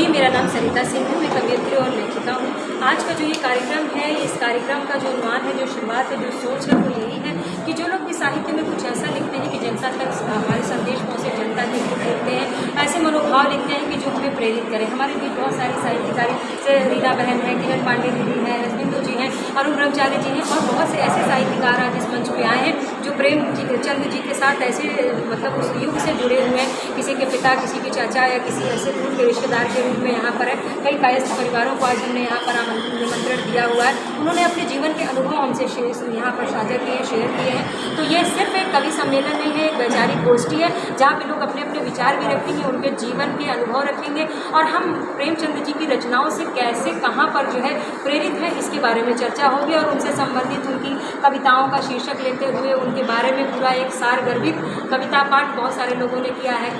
जी, मेरा नाम सरिता सिंह है, मैं कवयित्री और लेखिका हूँ। आज का जो ये कार्यक्रम है, इस कार्यक्रम का जो अनुमान है, जो शुरुआत है, जो सोच है, वो यही है कि जो लोग भी साहित्य में कुछ ऐसा लिखते हैं कि जनता तक हमारे संदेश पहुँचे, जनता के हित लिखते हैं, ऐसे मनोभाव लिखते हैं कि जो हमें प्रेरित करें। हमारे बीच बहुत सारी साहित्यकारी से रीना बहन है, किरण पांडे दीदी हैं, रजबिंदु जी हैं, अरुण ब्रह्मचारी जी हैं, और बहुत से ऐसे साहित्यकार आज इस मंच पे आए हैं जो प्रेमचंद जी के साथ ऐसे मतलब उस युग से जुड़े हुए हैं, किसी के पिता, किसी के चाचा या किसी ऐसे दूर के रिश्तेदार के रूप में यहाँ पर है। कई कायस्थ परिवारों को आज हमने यहाँ पर निमंत्रण दिया हुआ है। उन्होंने अपने जीवन के अनुभव हमसे यहाँ पर साझा किए हैं, शेयर किए हैं। तो ये सिर्फ एक कवि सम्मेलन नहीं है, एक वैचारिक गोष्ठी है जहाँ पे लोग अपने अपने विचार भी रखेंगे, उनके जीवन के अनुभव रखेंगे, और हम प्रेमचंद जी की रचनाओं से कैसे कहाँ पर जो है प्रेरित है, इसके बारे में चर्चा होगी, और उनसे संबंधित उनकी कविताओं का शीर्षक लेते हुए उनके बारे में पूरा एक सारगर्भित कविता पाठ बहुत सारे लोगों ने किया है।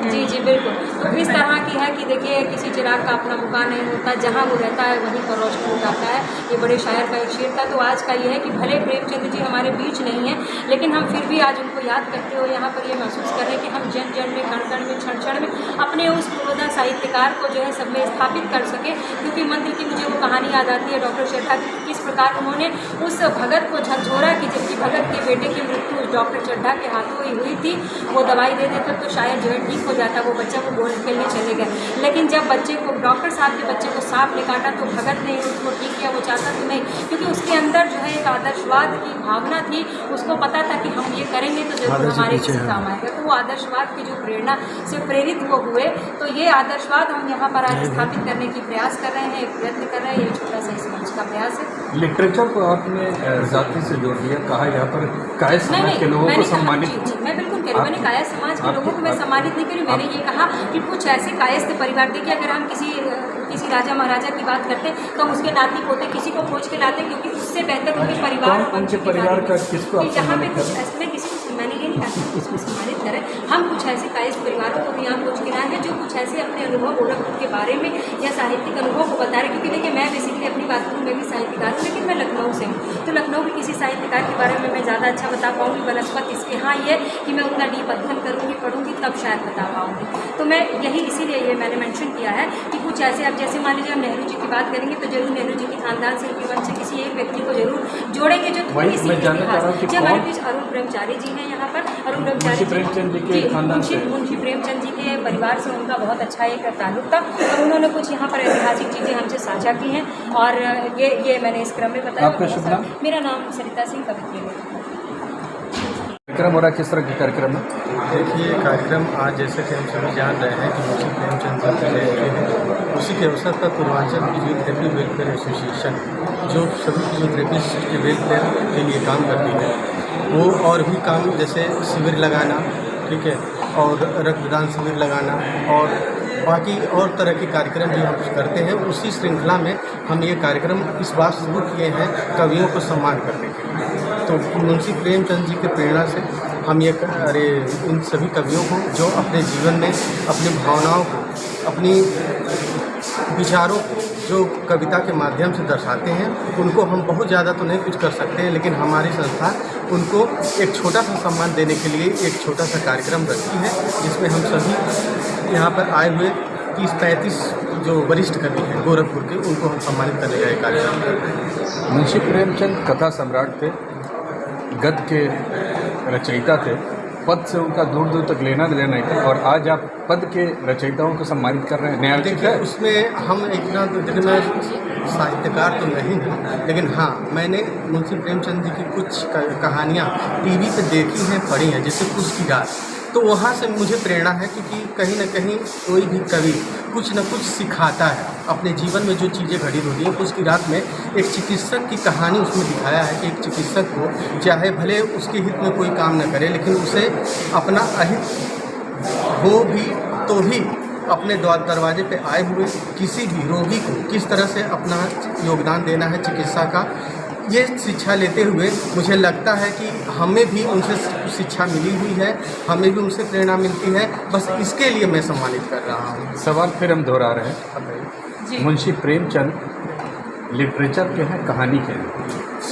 जी जी बिल्कुल। तो इस तरह की है कि देखिए, किसी चिराग का अपना मुकान नहीं होता, जहाँ वो रहता है वहीं पर रोशनी उठाता है। ये बड़े शायर का एक शेर था। तो आज का ये है कि भले प्रेमचंद जी हमारे बीच नहीं है, लेकिन हम फिर भी आज उनको याद करते हुए यहाँ पर ये महसूस कर रहे हैं कि हम जन जन में, कण कण में, क्षण क्षण में अपने उस पूर्वदा साहित्यकार को जो है सब में स्थापित कर सके। क्योंकि मंदिर की मुझे वो कहानी याद आती है डॉक्टर चड्ढा की, किस प्रकार उन्होंने उस भगत को झकझोरा कि जबकि भगत के बेटे की मृत्यु उस डॉक्टर चड्ढा के हाथों ही हुई थी। वो दवाई दे देते तो शायद जो है ठीक हो जाता, वो बच्चा वो गोल खेलने चले गए। लेकिन जब बच्चे को, डॉक्टर साहब के बच्चे को सांप ने काटा तो भगत ने उसको ठीक किया, वो चाहता तो नहीं, क्योंकि उसके अंदर जो है एक आदर्शवाद की भावना थी। उसको पता था कि हम ये करेंगे तो जरूर हमारे किसी काम आएगा। तो वो आदर्शवाद की जो प्रेरणा से प्रेरित वो हुए, तो ये आदर्शवाद हम यहाँ पर आज स्थापित करने की प्रयास कर रहे हैं, एक प्रयत्न कर रहे हैं। ये छोटा सा इस मंच का प्रयास है। लिटरेचर को आपने जाति से जोड़ दिया, कहा यहाँ पर काय समाज के लोगों को सम्मानित। जी, मैं बिल्कुल कह रही हूँ, मैंने काया समाज के लोगों को मैं सम्मानित नहीं करी। मैंने ये कहा कि कुछ ऐसे कायस्थ परिवार, देखिए अगर हम किसी राजा महाराजा की बात करते तो हम उसके नाती पोते किसी को खोज के लाते, क्योंकि उससे बेहतर उनके परिवार का किसको यहाँ पे कुछ ऐसे में किसी को, मैंने ये नहीं कहा कि किसको सम्मानित करें, हम कुछ ऐसे कायस्थ परिवारों को भी यहाँ खोज के लाए हैं जो कुछ ऐसे अपने अनुभव गोरखपुर के बारे में या साहित्यिक अनुभव को बता रहे। क्योंकि देखिए, मैं बेसिकली अपनी बात करूँ, मैं भी साहित्यकार हूँ, लेकिन मैं लखनऊ से हूँ। तो लखनऊ के किसी साहित्यकार के बारे में मैं ज़्यादा अच्छा बता पाऊँगी बनस्पत इसके, हाँ ये कि मैं उतना डीप अध्ययन करूँगी, पढ़ूँगी, तब शायद बता पाऊँगी। तो मैं यही इसीलिए ये मैंने मेंशन किया है कि कुछ ऐसे, अब जैसे मान लीजिए हम नेहरू जी की बात करेंगे तो जरूर नेहरू जी की खानदान से, उनके वंश से किसी एक व्यक्ति को जरूर जोड़ेंगे जो थोड़ी सी इतिहास। हमारे बीच अरुण ब्रह्मचारी जी हैं यहाँ पर। अरुण ब्रह्मचारी मुंशी प्रेमचंद जी के परिवार से उनका बहुत अच्छा एक ताल्लुक था, और उन्होंने कुछ यहाँ पर ऐतिहासिक चीज़ें हमसे साझा की हैं, और ये मैंने इस क्रम में बताया। आपका शुभ नाम? मेरा नाम सरिता सिंह, कवित्री। कार्यक्रम हो रहा है, किस तरह के कार्यक्रम है? देखिए, कार्यक्रम आज जैसे कि हम सभी जान रहे हैं कि मुंशी प्रेमचंद जी की जयंती है, उसी के अवसर पर पूर्वांचल फिजियोथेरेपी वेलफेयर एसोसिएशन, जो सभी फिजियोथेरेपिस्ट के वेलफेयर के लिए काम करती है, वो और भी काम जैसे शिविर लगाना, ठीक है, और रक्तदान शिविर लगाना, और बाकी और तरह के कार्यक्रम भी हम करते हैं। उसी श्रृंखला में हम ये कार्यक्रम इस बार शुरू किए हैं कवियों को सम्मान करने के लिए। तो मुंशी प्रेमचंद जी के प्रेरणा से हम ये इन सभी कवियों को जो अपने जीवन में अपनी भावनाओं को, अपनी विचारों को जो कविता के माध्यम से दर्शाते हैं, उनको हम बहुत ज़्यादा तो नहीं कुछ कर सकते हैं, लेकिन हमारी संस्था उनको एक छोटा सा सम्मान देने के लिए एक छोटा सा कार्यक्रम रखती है, जिसमें हम सभी यहाँ पर आए हुए 30-35 जो वरिष्ठ कवि हैं गोरखपुर के, उनको हम सम्मानित करने का कार्यक्रम कर रहे हैं। मुंशी प्रेमचंद कथा सम्राट थे, गद्य के रचयिता थे, पद से उनका दूर दूर तक लेना देना नहीं था, और आज आप पद के रचयिताओं को सम्मानित कर रहे हैं। न्याय देखिए, उसमें हम इतना तो मैं साहित्यकार तो नहीं हूँ, लेकिन हाँ, मैंने मुंशी प्रेमचंद जी की कुछ कहानियाँ टीवी पे देखी हैं, पढ़ी हैं, जैसे उसकी रात। तो वहाँ से मुझे प्रेरणा है, क्योंकि कहीं ना कहीं कोई भी कवि कुछ न कुछ सिखाता है अपने जीवन में, जो चीज़ें घटित होती हैं। उसकी रात में एक चिकित्सक की कहानी उसमें दिखाया है कि एक चिकित्सक को चाहे भले उसके हित में कोई काम न करे, लेकिन उसे अपना अहित हो भी तो भी अपने दरवाजे पे आए हुए किसी भी रोगी को किस तरह से अपना योगदान देना है चिकित्सा का, ये शिक्षा लेते हुए मुझे लगता है कि हमें भी उनसे शिक्षा मिली हुई है, हमें भी उनसे प्रेरणा मिलती है। बस इसके लिए मैं सम्मानित कर रहा हूँ। सवाल फिर हम दोहरा रहे हैं। मुंशी प्रेमचंद लिटरेचर के हैं, कहानी के हैं,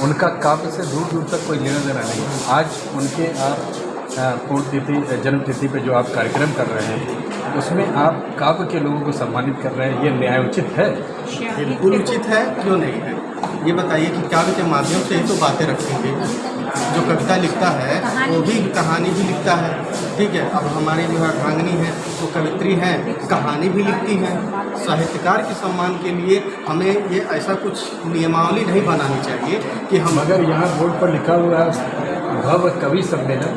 उनका काव्य से दूर दूर तक कोई लेना देना नहीं। आज उनके आप पूर्ण जन्मतिथि पे जो आप कार्यक्रम कर रहे हैं उसमें आप काव्य के लोगों को सम्मानित कर रहे हैं, ये न्यायोचित है? बिल्कुल उचित है, क्यों नहीं है। ये बताइए कि काव्य के माध्यम से ही तो बातें रखेंगे। जो कविता लिखता है वो भी कहानी भी लिखता है, ठीक है। अब हमारी जो अर्धांगिनी है वो कवित्री हैं, कहानी भी लिखती हैं। साहित्यकार के सम्मान के लिए हमें ये ऐसा कुछ नियमावली नहीं बनानी चाहिए कि हम, मगर यहाँ बोर्ड पर लिखा हुआ है भव कवि सम्मेलन,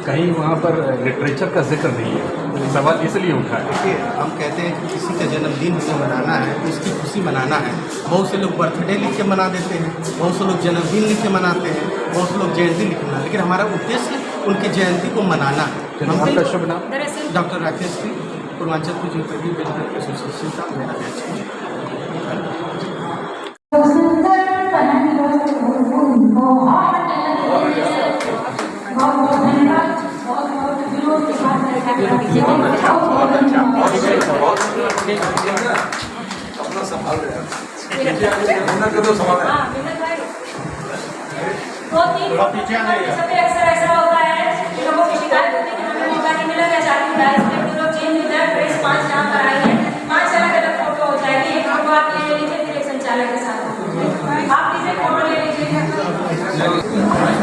कहीं वहाँ पर लिटरेचर का जिक्र नहीं है। सवाल इसलिए उठा है। देखिए, हम कहते हैं कि किसी का जन्मदिन हमें मनाना है, उसकी खुशी मनाना है। बहुत से लोग बर्थडे लिख के मना देते हैं, बहुत से लोग जन्मदिन लिख के मनाते हैं, बहुत से लोग जयंती लिख के मनाते हैं, लेकिन हमारा उद्देश्य उनकी जयंती को मनाना है। आपका शुभ नाम? दरअसल doctor Rakesh Shri, Purvanchal physiotherapy welfare association का मेरा अध्यक्ष। अक्सर ऐसा होता है कि लोगों की शिकायत होती है कि हमें मौका नहीं मिला, या चालू है इसमें तो लोग चेंज विद प्रेस 5 यहाँ पर आई है, 5 अलग अलग फोटो हो जाएगी। एक फोटो आप ले लीजिए, फिर एक संचालक के साथ आप लीजिए फोटो ले लीजिए।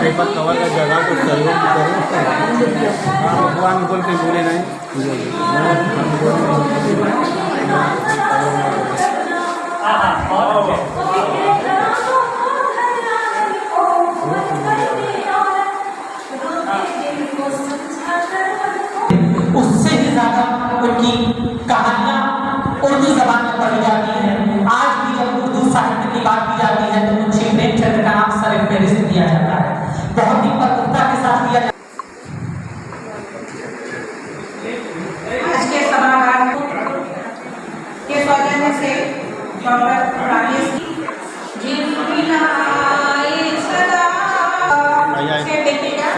एक बार कवर का जगह को सहयोग करो, भगवान बोल के बोले नहीं। उससे भी ज़्यादा उनकी कहानियाँ उर्दू ज़बान में पढ़ी जाती हैं। आज भी जब उर्दू साहित्य की बात की जाती है तो मुंशी प्रेमचंद का नाम सर-ए-फ़हरिस्त दिया जाता है, बहुत ही प्रमुखता के साथ दिया जाता है। आज के सभागार के सौजन्य से डॉक्टर राकेश जी से देखिएगा।